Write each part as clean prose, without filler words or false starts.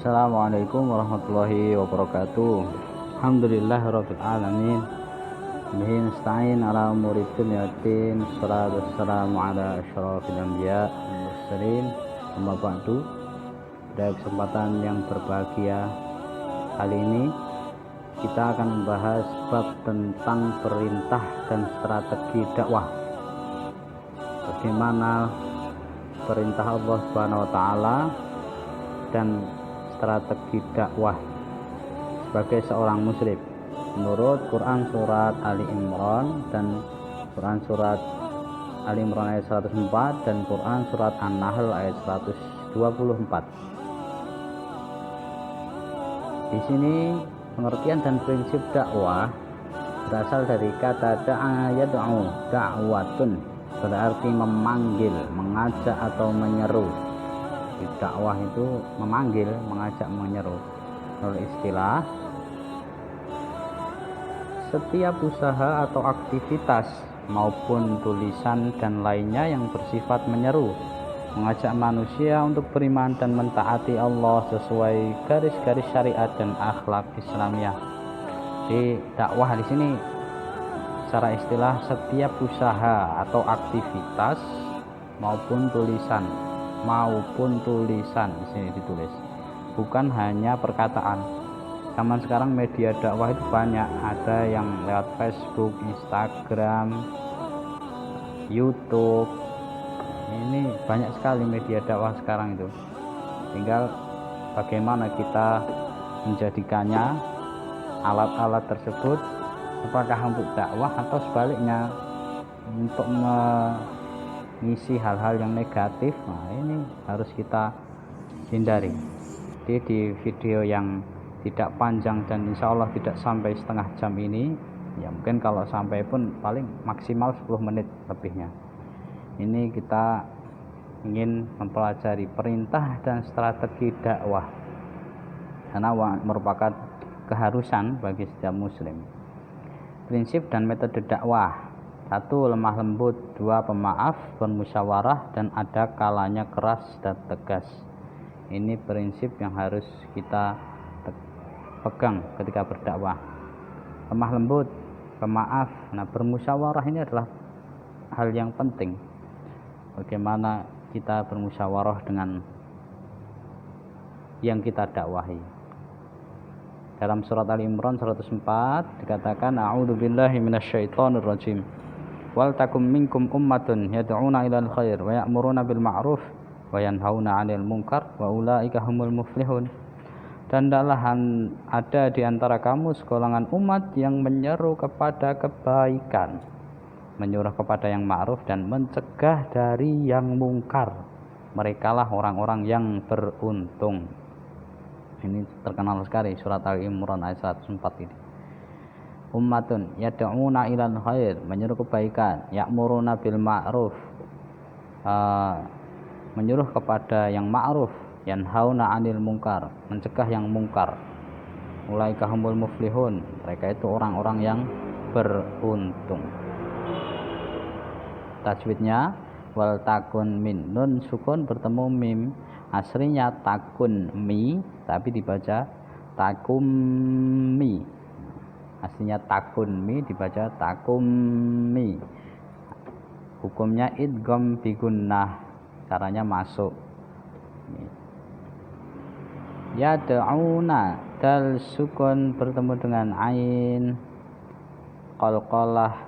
Assalamualaikum warahmatullahi wabarakatuh. Alhamdulillahirabbil alamin. Bihi nasta'in ala umuri dunya waddin. Shalatu wassalamu ala asyrofil anbiya wal mursalin. Amma ba'du. Pada kesempatan yang berbahagia kali ini kita akan membahas bab tentang perintah dan strategi dakwah. Bagaimana perintah Allah Subhanahu wa taala dan strategi dakwah sebagai seorang muslim menurut Quran surat Ali Imran dan Quran surat Ali Imran ayat 104 dan Quran surat An-Nahl ayat 124. Di sini pengertian dan prinsip dakwah berasal dari kata da'a yad'u, da'watun berarti memanggil, mengajak atau menyeru. Dakwah itu memanggil, mengajak, menyeru. Menurut istilah, setiap usaha atau aktivitas maupun tulisan dan lainnya yang bersifat menyeru, mengajak manusia untuk beriman dan mentaati Allah sesuai garis-garis syariat dan akhlak Islamiyah. Di dakwah di sini secara istilah setiap usaha atau aktivitas maupun tulisan di sini ditulis, bukan hanya perkataan. Zaman sekarang media dakwah itu banyak, ada yang lewat Facebook, Instagram, YouTube. Ini banyak sekali media dakwah sekarang itu. Tinggal bagaimana kita menjadikannya, alat-alat tersebut apakah untuk dakwah atau sebaliknya untuk mengisi hal-hal yang negatif. Nah, ini harus kita hindari. Jadi di video yang tidak panjang dan insya Allah tidak sampai setengah jam ini, ya mungkin kalau sampai pun paling maksimal 10 menit lebihnya, ini kita ingin mempelajari perintah dan strategi dakwah karena merupakan keharusan bagi setiap muslim. Prinsip dan metode dakwah: 1. Lemah lembut. 2. Pemaaf, bermusyawarah, dan ada kalanya keras dan tegas. Ini prinsip yang harus kita pegang ketika berdakwah. Lemah lembut, pemaaf. Nah, bermusyawarah ini adalah hal yang penting. Bagaimana kita bermusyawarah dengan yang kita dakwahi. Dalam surat Ali Imran 104 dikatakan, a'udzubillahi minasyaitonir rajim. Wal takum minkum ummatun yad'una ilal khair wa ya'muruna bil ma'ruf wa yanhauna 'anil munkar wa ulaika humul muflihun. Dan hendaklah ada di antara kamu segolongan umat yang menyeru kepada kebaikan, menyuruh kepada yang ma'ruf dan mencegah dari yang mungkar. Merekalah orang-orang yang beruntung. Ini terkenal sekali surat Al-Imran ayat 104 ini. Ummatun yad'una ilal khair, menyuruh kebaikan, ya'muruna bil ma'ruf, menyuruh kepada yang ma'ruf, yanhauna 'anil munkar, mencegah yang mungkar. Ulaika humul muflihun, mereka itu orang-orang yang beruntung. Tajwidnya wal takun min, nun sukun bertemu mim, aslinya takun mi tapi dibaca takummi. Aslinya takun mi dibaca takummi. Hukumnya idgham bi gunnah, caranya masuk. Yad'una, dal sukun bertemu dengan ain qalqalah,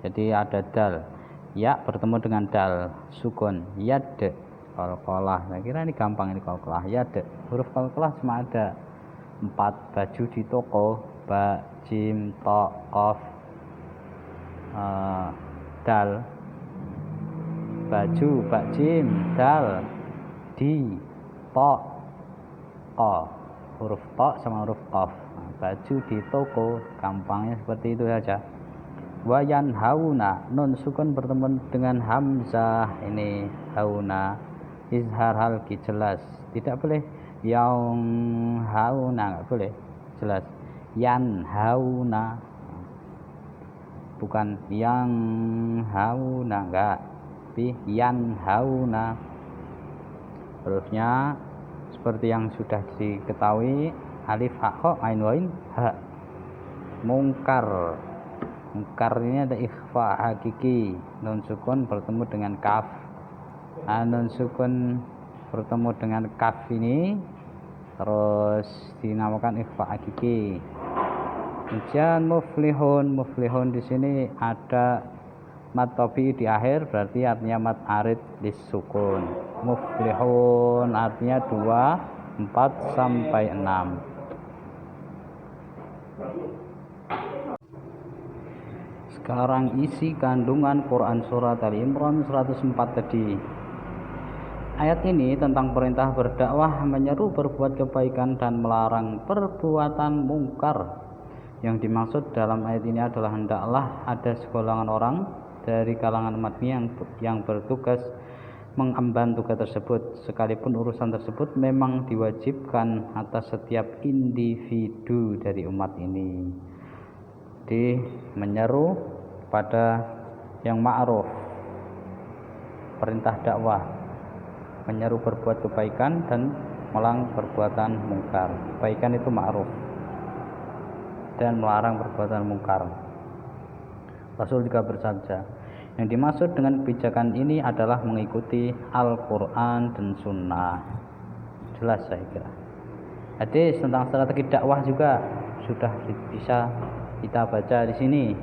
jadi ada dal. Ya bertemu dengan dal sukun, yad qalqalah. Saya kira ini gampang, ini qalqalah, yad. Huruf qalqalah cuma ada 4. Baju di toko, ba, jim, ta, qaf, dal. Baju, ba, jim, dal, di, ta, qa. Huruf ta sama huruf qaf. Nah, baju di toko, gampangnya seperti itu saja. Wa yanhauna, nun sukun bertemu dengan hamzah, ini hauna, izhar halki jelas, tidak boleh yang hauna, nggak boleh, jelas yan hauna, bukan yang hauna, enggak, tapi yan hauna. Hurufnya seperti yang sudah diketahui, alif ha kha ain wain ha. Mungkar, mungkar ini ada ikhfa hakiki, nun sukun bertemu dengan kaf. Nun sukun bertemu dengan kaf ini terus dinamakan ikhfa hakiki. Kemudian muflihun, muflihun di sini ada mad tabii di akhir, berarti artinya mad arid disukun. Muflihun artinya 2, 4 sampai 6. Sekarang isi kandungan Quran surat Ali Imran 104 tadi. Ayat ini tentang perintah berdakwah, menyeru berbuat kebaikan dan melarang perbuatan mungkar. Yang dimaksud dalam ayat ini adalah hendaklah ada segolongan orang dari kalangan umatnya yang bertugas mengemban tugas tersebut, sekalipun urusan tersebut memang diwajibkan atas setiap individu dari umat ini. Jadi menyeru pada yang ma'ruf, perintah dakwah, menyeru berbuat kebaikan dan melarang perbuatan mungkar. Kebaikan itu ma'ruf dan melarang perbuatan mungkar. Rasul juga bersabda, yang dimaksud dengan kebijakan ini adalah mengikuti Al-Quran dan Sunnah. Jelas saya kira. Hadis tentang strategi dakwah juga sudah bisa kita baca di sini.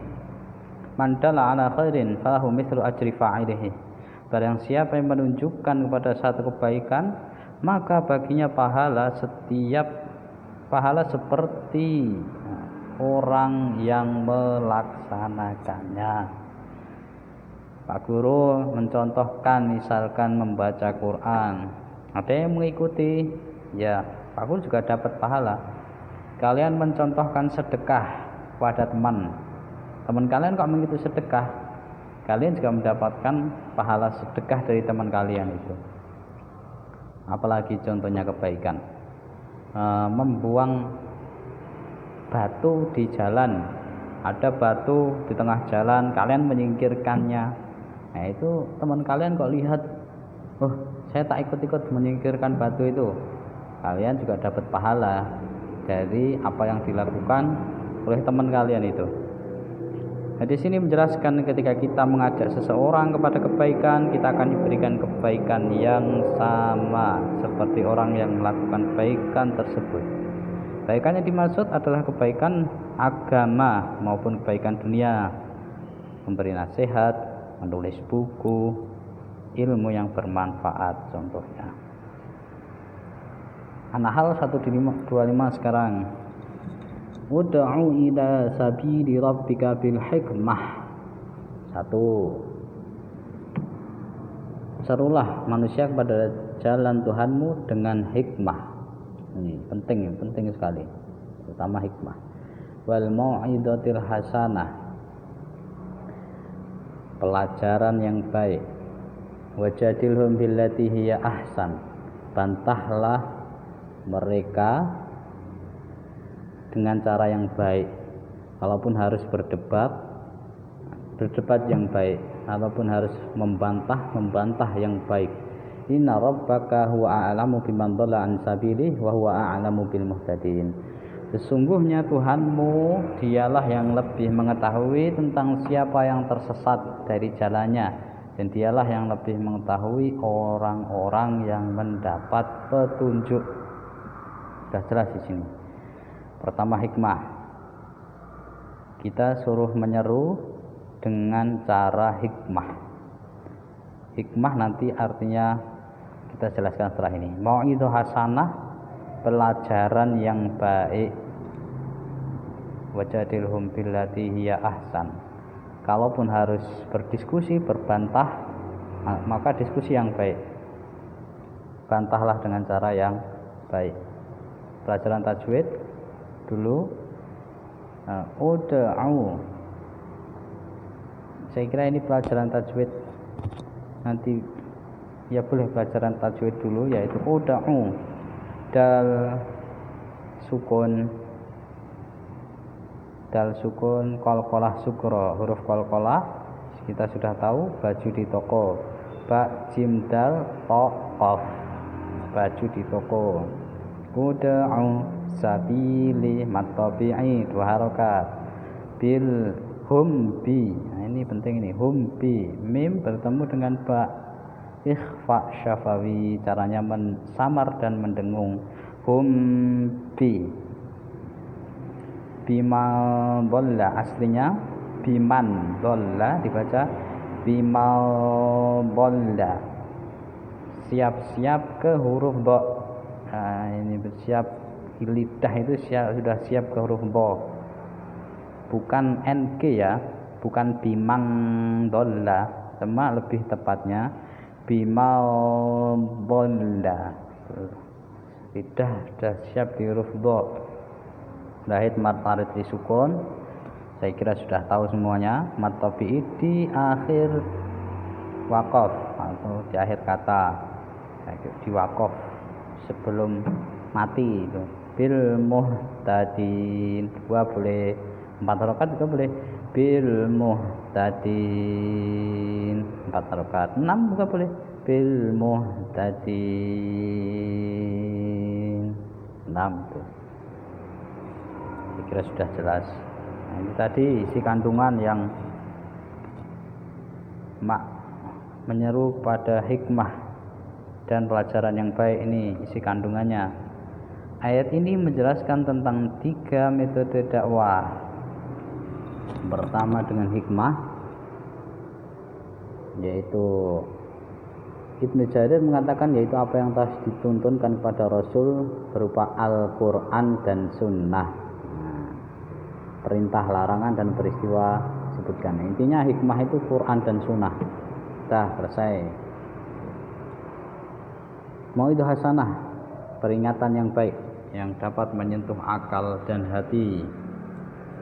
Man dalla ala khairin falahu mithlu ajri fa'ilihi. Barang siapa yang menunjukkan kepada satu kebaikan, maka baginya pahala seperti orang yang melaksanakannya. Pak Guru mencontohkan misalkan membaca Quran, ada yang mengikuti, ya Pak Guru juga dapat pahala. Kalian mencontohkan sedekah pada teman kalian kok mengikuti sedekah, kalian juga mendapatkan pahala sedekah dari teman kalian itu. Apalagi contohnya kebaikan, membuang batu di jalan, ada batu di tengah jalan, kalian menyingkirkannya. Nah itu teman kalian kok lihat, oh saya tak ikut-ikut menyingkirkan batu itu, kalian juga dapat pahala dari apa yang dilakukan oleh teman kalian itu. Nah, di sini menjelaskan ketika kita mengajak seseorang kepada kebaikan, kita akan diberikan kebaikan yang sama seperti orang yang melakukan kebaikan tersebut. Kebaikan yang dimaksud adalah kebaikan agama maupun kebaikan dunia, memberi nasihat, menulis buku, ilmu yang bermanfaat contohnya. An-Nahl 125 sekarang. Ud'u ila sabili rabbika bil hikmah. 1. Serulah manusia kepada jalan Tuhanmu dengan hikmah. Ini penting sekali, terutama hikmah. Wal mau'izatil hasanah, pelajaran yang baik. Wajadilhum billati hiya ahsan, bantahlah mereka dengan cara yang baik. Kalaupun harus berdebat yang baik. Kalaupun harus membantah yang baik. Inna rabbaka huwa a'lamu biman dhalla an sabilihi wa huwa a'lamu bil muhtadin. Sesungguhnya Tuhanmu dialah yang lebih mengetahui tentang siapa yang tersesat dari jalannya, dan dialah yang lebih mengetahui orang-orang yang mendapat petunjuk. Sudah jelas di sini. Pertama hikmah, kita suruh menyeru dengan cara hikmah. Hikmah nanti artinya kita jelaskan setelah ini. Mau'izah hasanah, pelajaran yang baik. Wajadilhum billati hiya ahsan. Kalaupun harus berdiskusi, berbantah, maka diskusi yang baik. Bantahlah dengan cara yang baik. Pelajaran tajwid dulu. Ud'u, saya kira ini pelajaran tajwid nanti, ya boleh pelajaran tajwid dulu, yaitu ud'u, dal sukun qalqalah sukra, huruf qalqalah kita sudah tahu, baju di toko, ba jim dal ta qaf, baju di toko. Ud'u sabili matabi'i 2 harokat. Bil hum bi, nah ini penting ini, hum bi, mim bertemu dengan ba, ikhfa syafawi, caranya samar dan mendengung. Hum bi, bimal dolla, aslinya biman dolla, dibaca bimal dolla. Siap-siap ke huruf do. Nah, ini bersiap, lidah itu sudah siap ke huruf do, bukan NG ya, bukan bimang dolla, cuma lebih tepatnya bimal dolla. Lidah sudah siap di huruf do. Lahid mad tarid di sukun, saya kira sudah tahu semuanya. Mad tabi'i di akhir waqaf atau di akhir kata, di waqaf sebelum mati itu. Bil muhtadin 2 boleh, 4 harokat juga boleh. Bil muhtadin 4 harokat, 6 juga boleh. Bil muhtadin 6 itu. Saya kira sudah jelas. Nah, ini tadi isi kandungan yang menyeru pada hikmah dan pelajaran yang baik, ini isi kandungannya. Ayat ini menjelaskan tentang 3 metode dakwah. Pertama dengan hikmah, yaitu Ibnu Jarir mengatakan yaitu apa yang telah dituntunkan kepada Rasul berupa Al-Quran dan Sunnah. Perintah, larangan, dan peristiwa sebutkan. Intinya hikmah itu Quran dan Sunnah. Dah selesai. Mau'idhah hasanah, peringatan yang baik yang dapat menyentuh akal dan hati,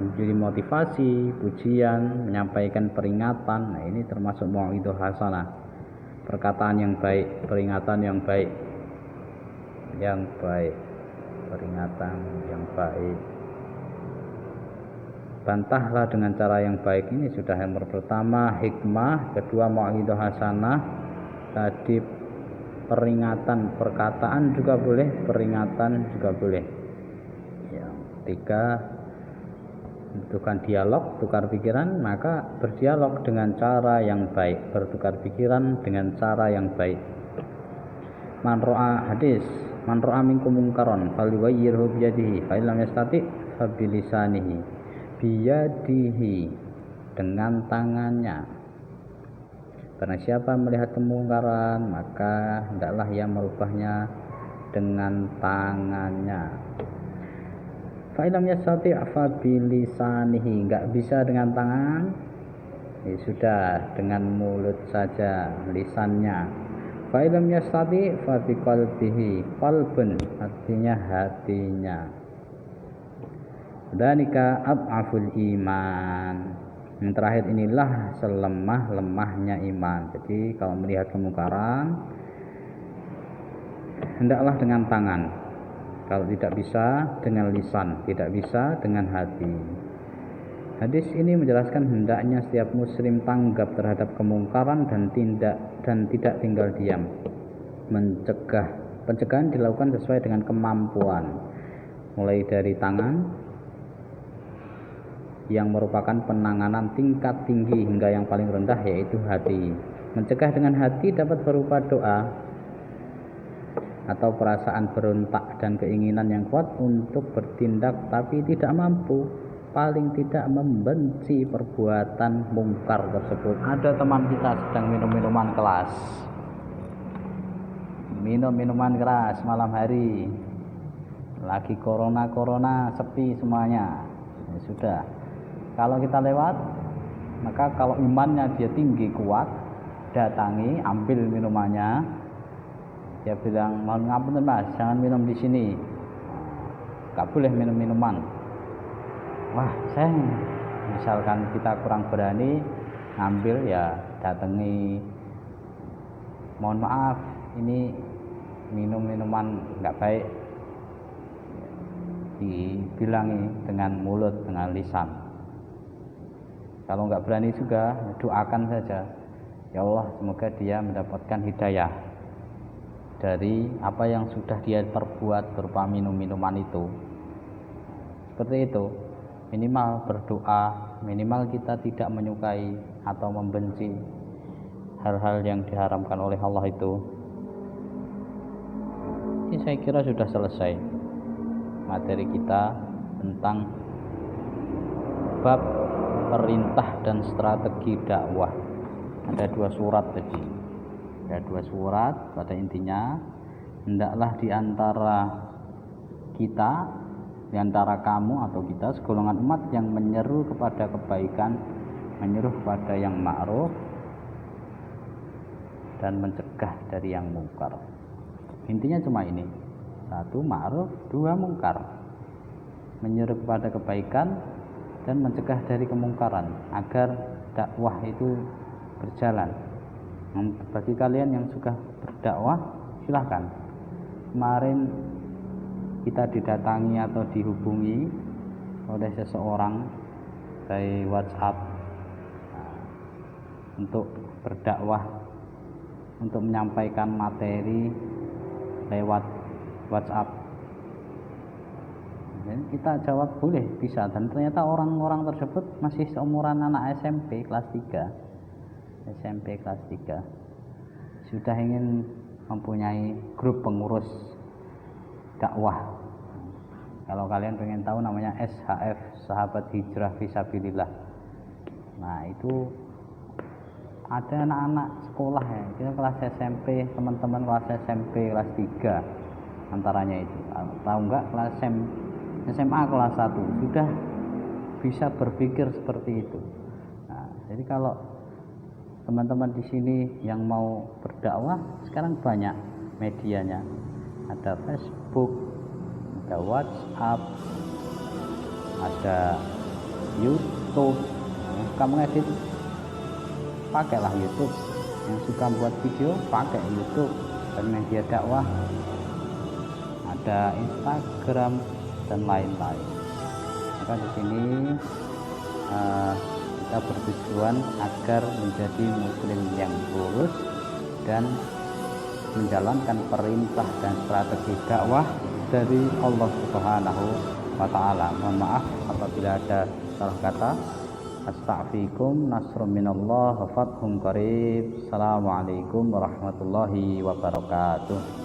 menjadi motivasi, pujian, menyampaikan peringatan. Nah, ini termasuk mau'idhah hasanah, perkataan yang baik, peringatan yang baik, peringatan yang baik. Bantahlah dengan cara yang baik, ini sudah yang pertama hikmah, kedua mau'idhah hasanah, tadi peringatan, perkataan juga boleh, peringatan juga boleh. Yang ketiga, butuhkan dialog, tukar pikiran, maka berdialog dengan cara yang baik, bertukar pikiran dengan cara yang baik. Man ro'a, hadis, man ro'a minkum munkaron falyughayyirhu biyadihi fa illam yastati fa bilisanihi, biyadihi, dengan tangannya. Karena siapa melihat kemungkaran, maka hendaklah ia merubahnya dengan tangannya. Fa illam yastati' fa bilisanihi, enggak bisa dengan tangan, ya sudah dengan mulut saja, lisannya. Fa illam yastati' fa biqalbihi, qalbun artinya hatinya. Dzalika ad'aful iman. Yang terakhir inilah selemah-lemahnya iman. Jadi kalau melihat kemungkaran, hendaklah dengan tangan. Kalau tidak bisa dengan lisan, tidak bisa dengan hati. Hadis ini menjelaskan hendaknya setiap muslim tanggap terhadap kemungkaran dan tidak tinggal diam. Pencegahan dilakukan sesuai dengan kemampuan, mulai dari tangan yang merupakan penanganan tingkat tinggi hingga yang paling rendah, yaitu hati. Mencegah dengan hati dapat berupa doa atau perasaan berontak dan keinginan yang kuat untuk bertindak tapi tidak mampu, paling tidak membenci perbuatan mungkar tersebut. Ada teman kita sedang minum minuman keras malam hari, lagi corona sepi semuanya, ya sudah. Kalau kita lewat, maka kalau imannya dia tinggi kuat, datangi, ambil minumannya. Dia bilang, mohon ngapunten mas, jangan minum di sini, gak boleh minum minuman. Wah, misalkan kita kurang berani ngambil, ya datangi, mohon maaf, ini minum minuman gak baik. Dibilangi dengan mulut, dengan lisan. Kalau nggak berani juga, doakan saja, ya Allah semoga dia mendapatkan hidayah dari apa yang sudah dia perbuat berupa minum-minuman itu. Seperti itu, minimal berdoa, minimal kita tidak menyukai atau membenci hal-hal yang diharamkan oleh Allah itu. Ini saya kira sudah selesai materi kita tentang bab perintah dan strategi dakwah. Ada 2 surat tadi. Ada 2 surat, pada intinya hendaklah di antara kita, di antara kamu atau kita segolongan umat yang menyeru kepada kebaikan, menyuruh kepada yang ma'ruf dan mencegah dari yang mungkar. Intinya cuma ini, 1 ma'ruf, 2 mungkar, menyuruh kepada kebaikan dan mencegah dari kemungkaran agar dakwah itu berjalan. Bagi kalian yang suka berdakwah, silahkan. Kemarin kita didatangi atau dihubungi oleh seseorang dari WhatsApp untuk berdakwah, untuk menyampaikan materi lewat WhatsApp. Dan kita jawab boleh, bisa. Dan ternyata orang-orang tersebut masih seumuran anak SMP kelas 3. SMP kelas 3 sudah ingin mempunyai grup pengurus dakwah. Kalau kalian pengen tahu, namanya SHF, Sahabat Hijrah Fisabilillah. Nah, itu ada anak-anak sekolah ya, kita kelas SMP, teman-teman kelas SMP kelas 3 antaranya itu. Tahu enggak, kelas SMA kelas 1 sudah bisa berpikir seperti itu. Nah, jadi kalau teman-teman di sini yang mau berdakwah, sekarang banyak medianya. Ada Facebook, ada WhatsApp, ada YouTube. Kamu ngedit, pakailah YouTube. Yang suka buat video, pakai YouTube dan media dakwah. Ada Instagram dan lain-lain. Maka di sini kita bertujuan agar menjadi muslim yang lurus dan menjalankan perintah dan strategi dakwah dari Allah Subhanahu wa taala. Mohon maaf apabila ada salah kata. Astaghfirukum, nasrun minallah wa fathun qarib. Assalamualaikum warahmatullahi wabarakatuh.